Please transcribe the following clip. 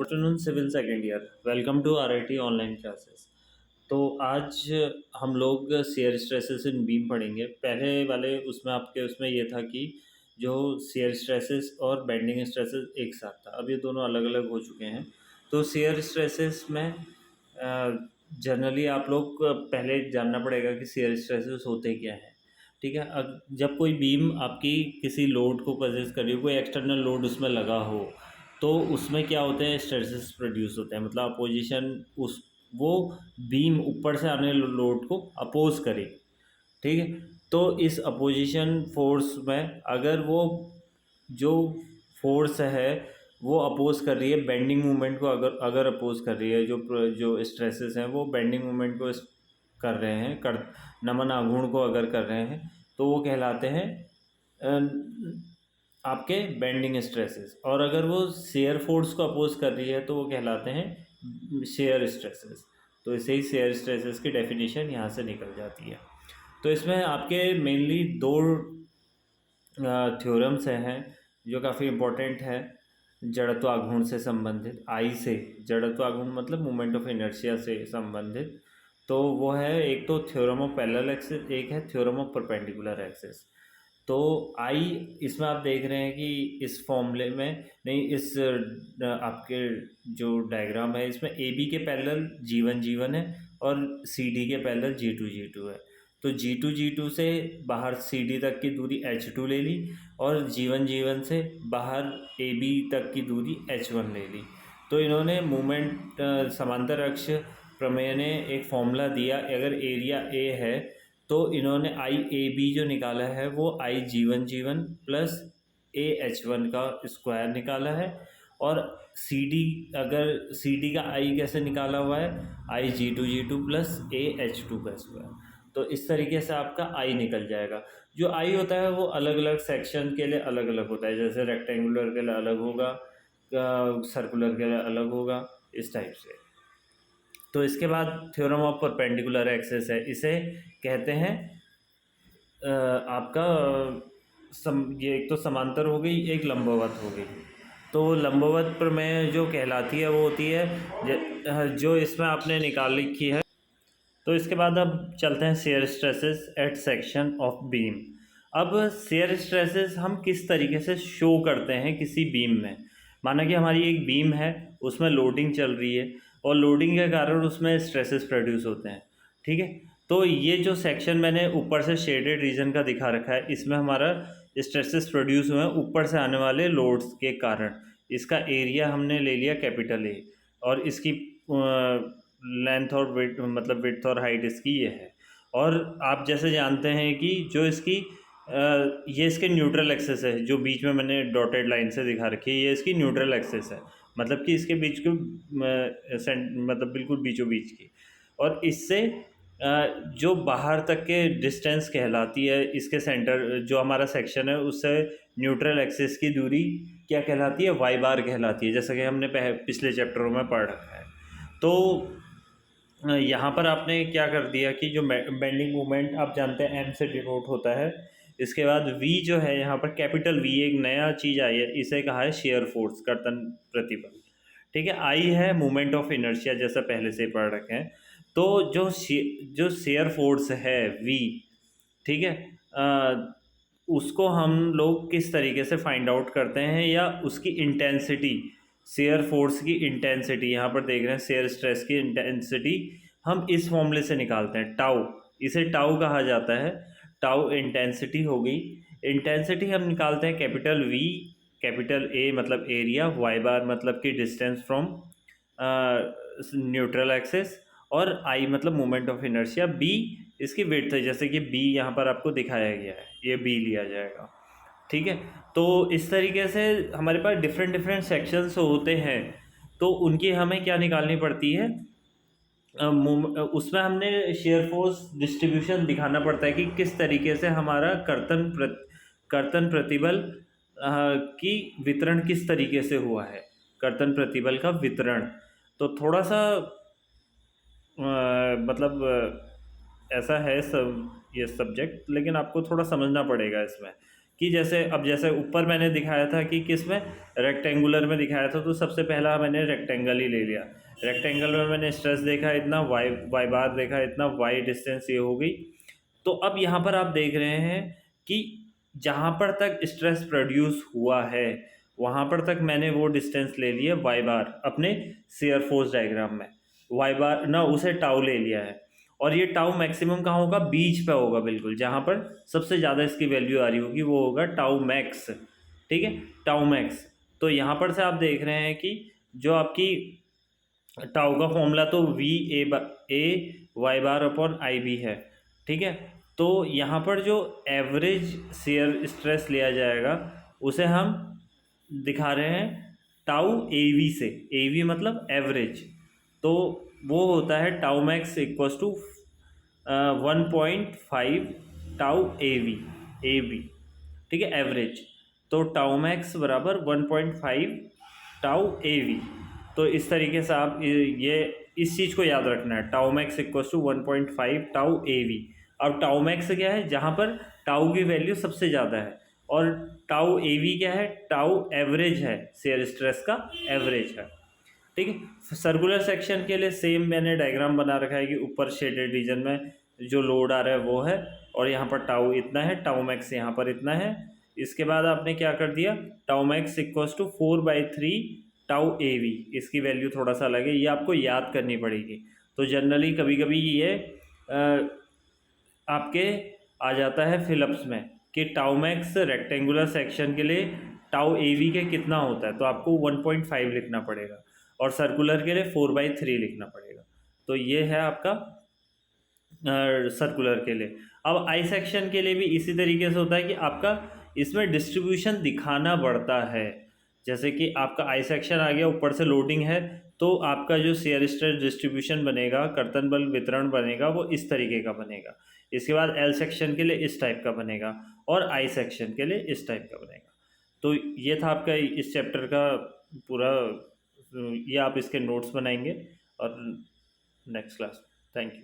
Afternoon civil second year. Welcome to RIT online classes. तो आज हम लोग शेयर स्ट्रेसेस इन बीम पढ़ेंगे। पहले वाले उसमें ये था कि जो शेयर स्ट्रेसेस और बेंडिंग स्ट्रेसेस एक साथ था, अब ये दोनों अलग अलग हो चुके हैं। तो शेयर स्ट्रेसेस में जनरली आप लोग को पहले जानना पड़ेगा कि शेयर स्ट्रेसेस होते क्या हैं। ठीक है, अब जब कोई बीम आपकी किसी लोड को पजेस कर रही हो, कोई एक्सटर्नल लोड उसमें लगा हो, तो उसमें क्या होते हैं, स्ट्रेसेस प्रोड्यूस होते हैं। मतलब अपोजिशन उस वो बीम ऊपर से आने लोड को अपोज करे। ठीक है, तो इस अपोजिशन फोर्स में अगर वो जो फोर्स है वो अपोज कर रही है बेंडिंग मूवमेंट को, अगर अगर अपोज कर रही है, जो स्ट्रेसेस हैं वो बेंडिंग मूवमेंट को कर रहे हैं, नमन आघूर्ण को अगर कर रहे हैं, तो वो कहलाते हैं आपके बेंडिंग स्ट्रेसेस। और अगर वो शेयर फोर्स को अपोज कर रही है तो वो कहलाते हैं शेयर स्ट्रेसेस। तो इसे ही शेयर स्ट्रेसेस की डेफिनेशन यहाँ से निकल जाती है। तो इसमें आपके मेनली दो थ्योरम्स हैं जो काफ़ी इम्पोर्टेंट है जड़त्व आघूर्ण से संबंधित। आई से जड़त्व आघूर्ण मतलब मोमेंट ऑफ इनर्शिया से संबंधित। तो वो है, एक तो थ्योरम ऑफ पैरेलल एक्सिस, एक है थ्योरम ऑफ परपेंडिकुलर एक्सिस। तो आई, इसमें आप देख रहे हैं कि इस फॉर्मूले में नहीं, इस आपके जो डायग्राम है इसमें ए बी के पैरेलल G1 है और सी डी के पैरेलल G2 है। तो G2 से बाहर सी डी तक की दूरी H2 ले ली और G1 से बाहर ए बी तक की दूरी H1 ले ली। तो इन्होंने मूवमेंट समांतर अक्ष प्रमेय ने एक फॉर्मूला दिया, अगर एरिया ए है तो इन्होंने आई ए बी जो निकाला है वो I G1 प्लस AH1 का स्क्वायर निकाला है। और सी डी, अगर सी डी का आई कैसे निकाला हुआ है, I G2 प्लस AH2 का स्क्वायर। तो इस तरीके से आपका आई निकल जाएगा। जो आई होता है वो अलग अलग सेक्शन के लिए अलग अलग होता है, जैसे रेक्टेंगुलर के लिए अलग होगा, सर्कुलर के लिए अलग होगा, इस टाइप से। तो इसके बाद थ्योरम ऑफ परपेंडिकुलर एक्सिस है, इसे कहते हैं आपका ये एक तो समांतर हो गई, एक लंबवत हो गई। तो लंबवत प्रमेय जो कहलाती है वो होती है जो इसमें आपने निकाल लिखी है। तो इसके बाद अब चलते हैं shear stresses at section of beam. अब शेयर स्ट्रेसेस हम किस तरीके से शो करते हैं किसी बीम में। माना कि हमारी एक बीम है, उसमें लोडिंग चल रही है और लोडिंग के कारण उसमें स्ट्रेसेस प्रोड्यूस होते हैं। ठीक है, तो ये जो सेक्शन मैंने ऊपर से शेडेड रीजन का दिखा रखा है, इसमें हमारा स्ट्रेसेस प्रोड्यूस हुए हैं ऊपर से आने वाले लोड्स के कारण। इसका एरिया हमने ले लिया कैपिटल ए, और इसकी लेंथ और विड्थ, मतलब विड्थ और हाइट इसकी ये है। और आप जैसे जानते हैं कि जो इसकी ये इसके न्यूट्रल एक्सेस है, जो बीच में मैंने डॉटेड लाइन से दिखा रखी है, ये इसकी न्यूट्रल एक्सेस है, मतलब कि इसके बीच को मतलब बिल्कुल बीचों बीच की। और इससे जो बाहर तक के डिस्टेंस कहलाती है, इसके सेंटर जो हमारा सेक्शन है उससे न्यूट्रल एक्सिस की दूरी क्या कहलाती है, वाई बार कहलाती है, जैसा कि हमने पिछले चैप्टरों में पढ़ रखा है। तो यहाँ पर आपने क्या कर दिया कि जो बेंडिंग मूवमेंट आप जानते हैं एम से डिनोट होता है। इसके बाद वी जो है, यहाँ पर कैपिटल वी एक नया चीज़ आई है, इसे कहा है शेयर फोर्स, कर्तन प्रतिबल। ठीक है, आई है मूवमेंट ऑफ इनर्शिया, जैसा पहले से पढ़ रखे हैं। तो जो शेयर फोर्स है वी, ठीक है, उसको हम लोग किस तरीके से फाइंड आउट करते हैं, या उसकी इंटेंसिटी, शेयर फोर्स की इंटेंसिटी, यहाँ पर देख रहे हैं शेयर स्ट्रेस की इंटेंसिटी हम इस फॉर्मूले से निकालते हैं, टाउ, इसे टाउ कहा जाता है। टाउ इंटेंसिटी हो गई। इंटेंसिटी हम निकालते हैं कैपिटल वी, कैपिटल ए मतलब एरिया, वाई बार मतलब कि डिस्टेंस फ्रॉम न्यूट्रल एक्सिस, और आई मतलब मोमेंट ऑफ इनर्शिया, बी इसकी विड्थ है, जैसे कि बी यहाँ पर आपको दिखाया गया है, ये बी लिया जाएगा। ठीक है, तो इस तरीके से हमारे पास डिफरेंट डिफरेंट सेक्शंस होते हैं, तो उनकी हमें क्या निकालनी पड़ती है, उसमें हमने शेयर फोर्स डिस्ट्रीब्यूशन दिखाना पड़ता है कि किस तरीके से हमारा कर्तन प्रतिबल की वितरण किस तरीके से हुआ है, कर्तन प्रतिबल का वितरण। तो थोड़ा सा मतलब ऐसा है सब ये सब्जेक्ट, लेकिन आपको थोड़ा समझना पड़ेगा इसमें कि जैसे ऊपर मैंने दिखाया था कि किस में रेक्टेंगुलर में दिखाया था, तो सबसे पहला मैंने रेक्टेंगल ही ले लिया। रेक्टेंगल में मैंने स्ट्रेस देखा इतना, वाई बार देखा इतना, वाई डिस्टेंस ये हो गई। तो अब यहाँ पर आप देख रहे हैं कि जहाँ पर तक स्ट्रेस प्रोड्यूस हुआ है वहाँ पर तक मैंने वो डिस्टेंस ले लिया वाई बार अपने शियर फोर्स डायग्राम में। वाई बार ना उसे टाउ ले लिया है, और ये टाउ मैक्सिमम कहाँ होगा, बीच पे होगा बिल्कुल, जहाँ पर सबसे ज़्यादा इसकी वैल्यू आ रही होगी वो होगा टाउ मैक्स। ठीक है, टाउ मैक्स। तो यहाँ पर से आप देख रहे हैं कि जो आपकी टाउ का फॉर्मूला तो A Y bar upon I B है। ठीक है, तो यहाँ पर जो एवरेज शेयर स्ट्रेस लिया जाएगा उसे हम दिखा रहे हैं टाउ ए वी से। ए वी मतलब एवरेज, तो वो होता है tau max equals to 1.5 tau a v. ठीक है, एवरेज। तो टाउ मैक्स बराबर 1.5 टाउ ए वी। तो इस तरीके से आप ये इस चीज़ को याद रखना है, tau max equals to 1.5 tau a v. अब टाउ मैक्स क्या है, जहाँ पर टाउ की वैल्यू सबसे ज़्यादा है, और टाउ ए वी क्या है, टाउ एवरेज है, शेयर स्ट्रेस का एवरेज है। ठीक है, सर्कुलर सेक्शन के लिए सेम मैंने डायग्राम बना रखा है कि ऊपर शेडेड रीजन में जो लोड आ रहा है वो है, और यहाँ पर टाउ इतना है, टाउ मैक्स यहाँ पर इतना है। इसके बाद आपने क्या कर दिया, tau max equals to 4/3 tau a v. इसकी वैल्यू थोड़ा सा अलग है, ये आपको याद करनी पड़ेगी। तो जनरली कभी कभी ये आपके आ जाता है फिलिप्स में कि टाउ मैक्स रेक्टेंगुलर सेक्शन के लिए टाउ ए वी के कितना होता है, तो आपको 1.5 लिखना पड़ेगा, और सर्कुलर के लिए 4/3 लिखना पड़ेगा। तो ये है आपका सर्कुलर के लिए। अब आई सेक्शन के लिए भी इसी तरीके से होता है कि आपका इसमें डिस्ट्रीब्यूशन दिखाना पड़ता है। जैसे कि आपका आई सेक्शन आ गया, ऊपर से लोडिंग है, तो आपका जो शेयर स्ट्रेस डिस्ट्रीब्यूशन बनेगा, कर्तन बल वितरण बनेगा, वो इस तरीके का बनेगा। इसके बाद एल सेक्शन के लिए इस टाइप का बनेगा, और आई सेक्शन के लिए इस टाइप का बनेगा। तो ये था आपका इस चैप्टर का पूरा, ये आप इसके नोट्स बनाएंगे और नेक्स्ट क्लास। Thank you.